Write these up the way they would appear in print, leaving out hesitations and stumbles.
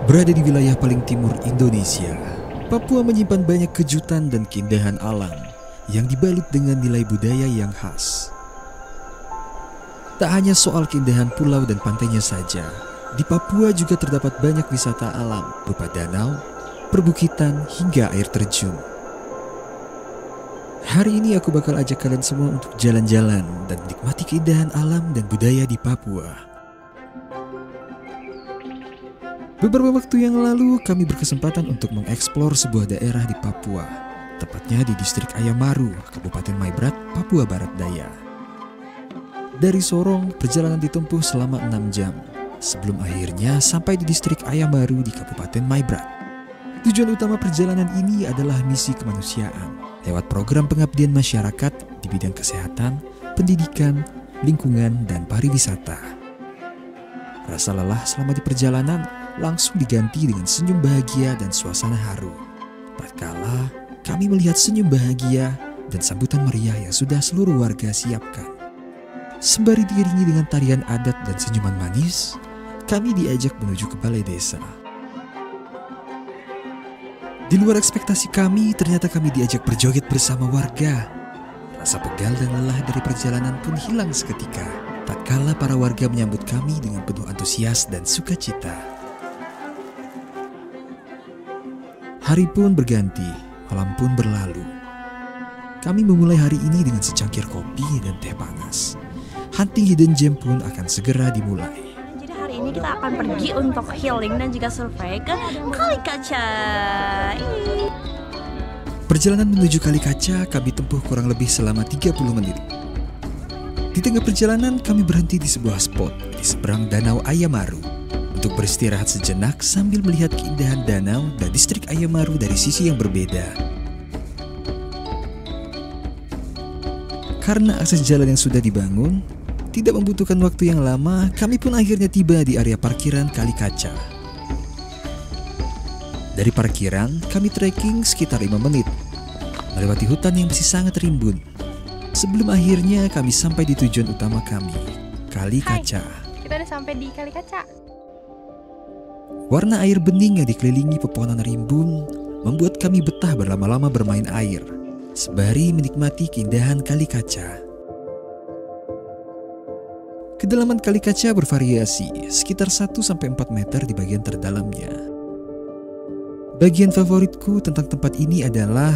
Berada di wilayah paling timur Indonesia, Papua menyimpan banyak kejutan dan keindahan alam yang dibalut dengan nilai budaya yang khas. Tak hanya soal keindahan pulau dan pantainya saja, di Papua juga terdapat banyak wisata alam berupa danau, perbukitan, hingga air terjun. Hari ini aku bakal ajak kalian semua untuk jalan-jalan dan menikmati keindahan alam dan budaya di Papua. Beberapa waktu yang lalu kami berkesempatan untuk mengeksplor sebuah daerah di Papua, tepatnya di distrik Ayamaru, Kabupaten Maibrat, Papua Barat Daya. Dari Sorong, perjalanan ditempuh selama 6 jam, sebelum akhirnya sampai di distrik Ayamaru di Kabupaten Maibrat. Tujuan utama perjalanan ini adalah misi kemanusiaan, lewat program pengabdian masyarakat di bidang kesehatan, pendidikan, lingkungan, dan pariwisata. Rasa lelah selama di perjalanan langsung diganti dengan senyum bahagia dan suasana haru. Tatkala kami melihat senyum bahagia dan sambutan meriah yang sudah seluruh warga siapkan. Sembari diiringi dengan tarian adat dan senyuman manis, kami diajak menuju ke balai desa. Di luar ekspektasi kami, ternyata kami diajak berjoget bersama warga. Rasa pegal dan lelah dari perjalanan pun hilang seketika, tatkala para warga menyambut kami dengan penuh antusias dan sukacita. Hari pun berganti, malam pun berlalu. Kami memulai hari ini dengan secangkir kopi dan teh panas. Hunting hidden gem pun akan segera dimulai. Jadi hari ini kita akan pergi untuk healing dan juga survei ke Kali Kaca. Perjalanan menuju Kali Kaca kami tempuh kurang lebih selama 30 menit. Di tengah perjalanan kami berhenti di sebuah spot di seberang Danau Ayamaru untuk beristirahat sejenak sambil melihat keindahan danau dan distrik Ayamaru dari sisi yang berbeda. Karena akses jalan yang sudah dibangun, tidak membutuhkan waktu yang lama, kami pun akhirnya tiba di area parkiran Kali Kaca. Dari parkiran, kami trekking sekitar 5 menit, melewati hutan yang masih sangat rimbun. Sebelum akhirnya kami sampai di tujuan utama kami, Kali Kaca. Kita udah sampai di Kali Kaca. Warna air bening yang dikelilingi pepohonan rimbun membuat kami betah berlama-lama bermain air, sembari menikmati keindahan Kali Kaca. Kedalaman Kali Kaca bervariasi, sekitar 1-4 meter di bagian terdalamnya. Bagian favoritku tentang tempat ini adalah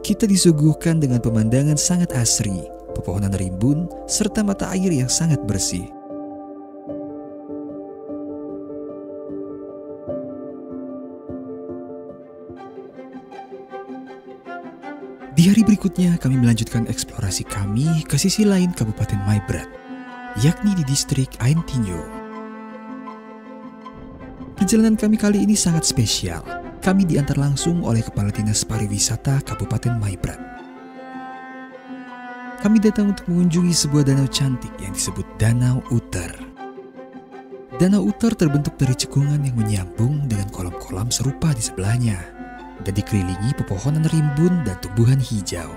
kita disuguhkan dengan pemandangan sangat asri, pepohonan rimbun, serta mata air yang sangat bersih. Di hari berikutnya kami melanjutkan eksplorasi kami ke sisi lain Kabupaten Maibrat, yakni di distrik Aintinyo. Perjalanan kami kali ini sangat spesial. Kami diantar langsung oleh Kepala Dinas Pariwisata Kabupaten Maibrat. Kami datang untuk mengunjungi sebuah danau cantik yang disebut Danau Uter. Danau Uter terbentuk dari cekungan yang menyambung dengan kolam-kolam serupa di sebelahnya dan dikelilingi pepohonan rimbun dan tumbuhan hijau.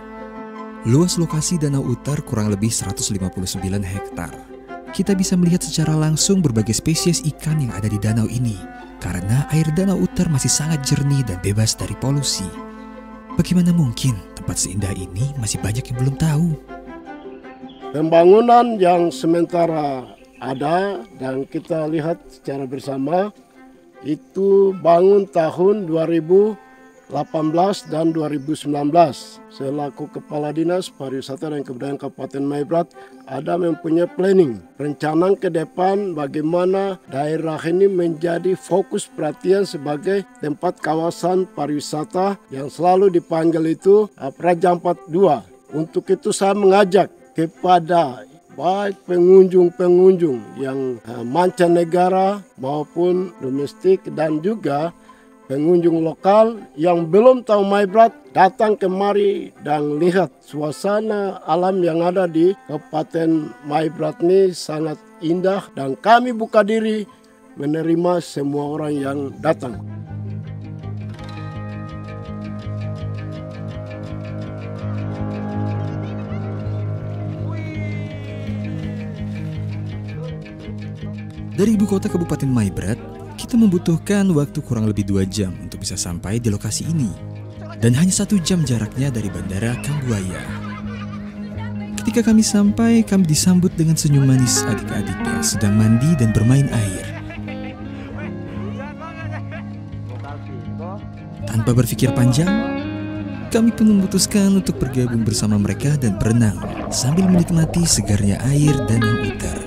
Luas lokasi Danau Uter kurang lebih 159 hektar. Kita bisa melihat secara langsung berbagai spesies ikan yang ada di danau ini, karena air Danau Uter masih sangat jernih dan bebas dari polusi. Bagaimana mungkin tempat seindah ini masih banyak yang belum tahu? Pembangunan yang sementara ada dan kita lihat secara bersama itu bangun tahun 2018 dan 2019. Selaku Kepala Dinas Pariwisata dan Kebudayaan Kabupaten Maibrat ada mempunyai planning, rencana ke depan bagaimana daerah ini menjadi fokus perhatian sebagai tempat kawasan pariwisata yang selalu dipanggil itu Praja 42. Untuk itu saya mengajak kepada baik pengunjung-pengunjung yang mancanegara maupun domestik dan juga pengunjung lokal yang belum tahu Maibrat, datang kemari dan lihat suasana alam yang ada di Kabupaten Maibrat ini sangat indah dan kami buka diri menerima semua orang yang datang. Dari ibu kota Kabupaten Maibrat, Kita membutuhkan waktu kurang lebih 2 jam untuk bisa sampai di lokasi ini. Dan hanya 1 jam jaraknya dari Bandara Kambuaya. Ketika kami sampai, kami disambut dengan senyum manis adik-adik yang sedang mandi dan bermain air. Tanpa berpikir panjang, kami pun memutuskan untuk bergabung bersama mereka dan berenang sambil menikmati segarnya air Danau Uter.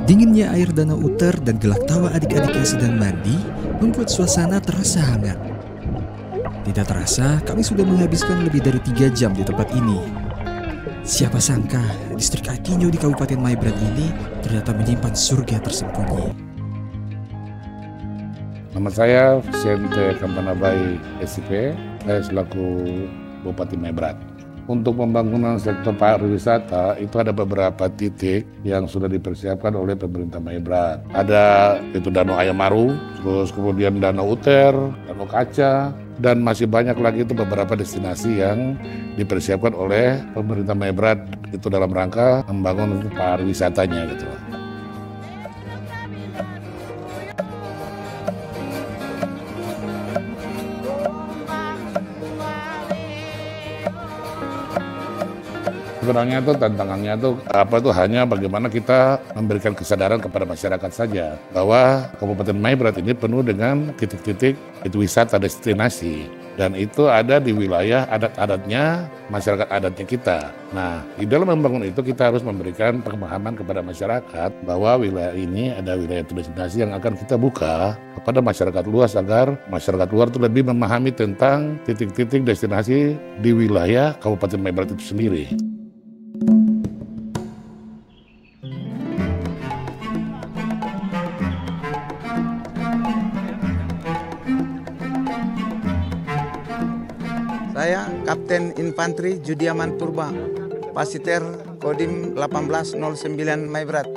Dinginnya air Danau Uter dan gelak tawa adik-adik yang sedang mandi membuat suasana terasa hangat. Tidak terasa, kami sudah menghabiskan lebih dari 3 jam di tempat ini. Siapa sangka, distrik Aitinyo di Kabupaten Maibrat ini ternyata menyimpan surga tersembunyi. Nama saya Vicente Kampanabai SIP, saya selaku Bupati Maibrat. Untuk pembangunan sektor pariwisata itu ada beberapa titik yang sudah dipersiapkan oleh pemerintah Maibrat. Ada itu Danau Ayamaru, terus kemudian Danau Uter, Danau Kaca, dan masih banyak lagi itu beberapa destinasi yang dipersiapkan oleh pemerintah Maibrat itu dalam rangka membangun pariwisatanya gitu. Sebenarnya itu tantangannya itu hanya bagaimana kita memberikan kesadaran kepada masyarakat saja bahwa Kabupaten Maibrat ini penuh dengan titik-titik itu wisata destinasi dan itu ada di wilayah adat-adatnya masyarakat adatnya kita. Nah, di dalam membangun itu kita harus memberikan pemahaman kepada masyarakat bahwa wilayah ini ada wilayah destinasi yang akan kita buka kepada masyarakat luas agar masyarakat luar itu lebih memahami tentang titik-titik destinasi di wilayah Kabupaten Maibrat itu sendiri. Saya Kapten Infanteri Judiaman Purba, Pasiter Kodim 1809 Maibrat.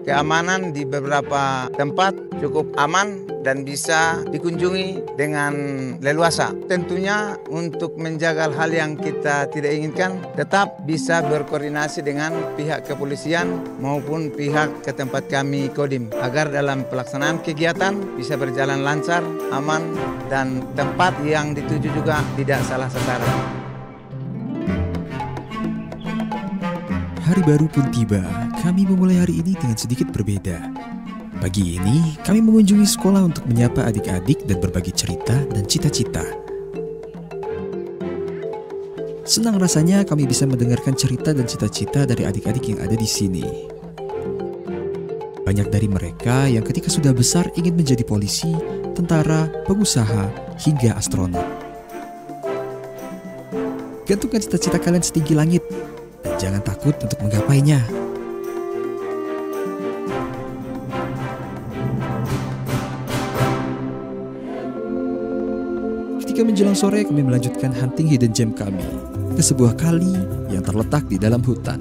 Keamanan di beberapa tempat cukup aman dan bisa dikunjungi dengan leluasa. Tentunya untuk menjaga hal yang kita tidak inginkan, tetap bisa berkoordinasi dengan pihak kepolisian maupun pihak ke tempat kami Kodim, agar dalam pelaksanaan kegiatan bisa berjalan lancar, aman, dan tempat yang dituju juga tidak salah sasaran. Hari baru pun tiba, kami memulai hari ini dengan sedikit berbeda. Pagi ini, kami mengunjungi sekolah untuk menyapa adik-adik dan berbagi cerita dan cita-cita. Senang rasanya kami bisa mendengarkan cerita dan cita-cita dari adik-adik yang ada di sini. Banyak dari mereka yang ketika sudah besar ingin menjadi polisi, tentara, pengusaha, hingga astronot. Gantungkan cita-cita kalian setinggi langit. Dan jangan takut untuk menggapainya. Ketika menjelang sore, kami melanjutkan hunting hidden gem kami ke sebuah kali yang terletak di dalam hutan.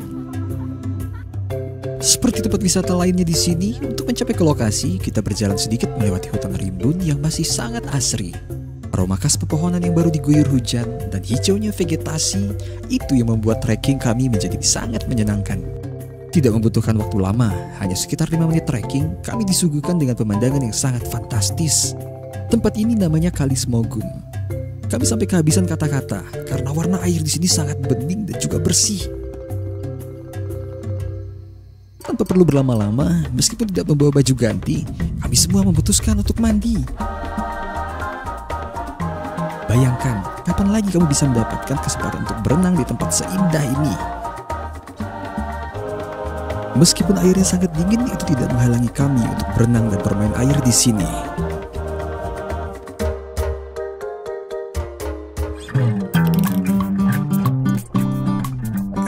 Seperti tempat wisata lainnya di sini, untuk mencapai ke lokasi, kita berjalan sedikit melewati hutan rimbun yang masih sangat asri. Aroma khas pepohonan yang baru diguyur hujan dan hijaunya vegetasi itu yang membuat trekking kami menjadi sangat menyenangkan. Tidak membutuhkan waktu lama, hanya sekitar 5 menit trekking, kami disuguhkan dengan pemandangan yang sangat fantastis. Tempat ini namanya Kali Smogum. Kami sampai kehabisan kata-kata karena warna air di sini sangat bening dan juga bersih. Tanpa perlu berlama-lama, meskipun tidak membawa baju ganti, kami semua memutuskan untuk mandi. Bayangkan, kapan lagi kamu bisa mendapatkan kesempatan untuk berenang di tempat seindah ini? Meskipun airnya sangat dingin, itu tidak menghalangi kami untuk berenang dan bermain air di sini.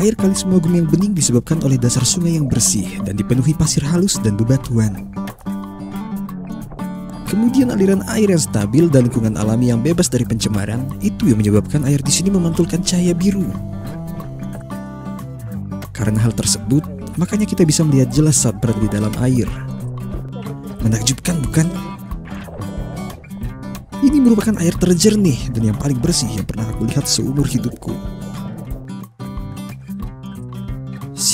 Air Kali Smogum yang bening disebabkan oleh dasar sungai yang bersih dan dipenuhi pasir halus dan bebatuan. Kemudian aliran air yang stabil dan lingkungan alami yang bebas dari pencemaran itu yang menyebabkan air di sini memantulkan cahaya biru. Karena hal tersebut, makanya kita bisa melihat jelas saat berada di dalam air. Menakjubkan, bukan? Ini merupakan air terjernih dan yang paling bersih yang pernah aku lihat seumur hidupku.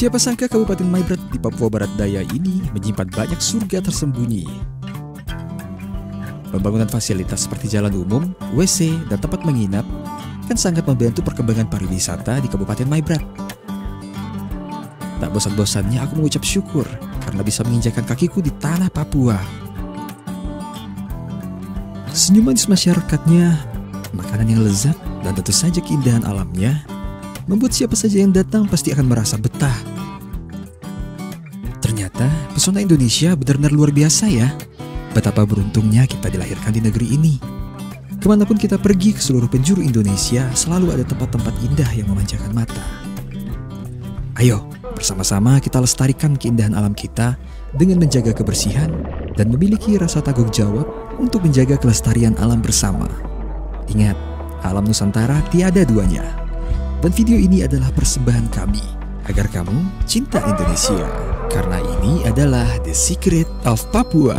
Siapa sangka Kabupaten Maibrat di Papua Barat Daya ini menyimpan banyak surga tersembunyi. Pembangunan fasilitas seperti jalan umum, WC, dan tempat menginap kan sangat membantu perkembangan pariwisata di Kabupaten Maibrat. Tak bosan-bosannya aku mengucap syukur karena bisa menginjakan kakiku di tanah Papua. Senyum manis masyarakatnya, makanan yang lezat, dan tentu saja keindahan alamnya membuat siapa saja yang datang pasti akan merasa betah. Ternyata pesona Indonesia benar-benar luar biasa ya. Betapa beruntungnya kita dilahirkan di negeri ini. Kemanapun kita pergi ke seluruh penjuru Indonesia, selalu ada tempat-tempat indah yang memanjakan mata. Ayo, bersama-sama kita lestarikan keindahan alam kita dengan menjaga kebersihan dan memiliki rasa tanggung jawab untuk menjaga kelestarian alam bersama. Ingat, alam Nusantara tiada duanya. Dan video ini adalah persembahan kami agar kamu cinta Indonesia. Karena ini adalah The Secret of Papua.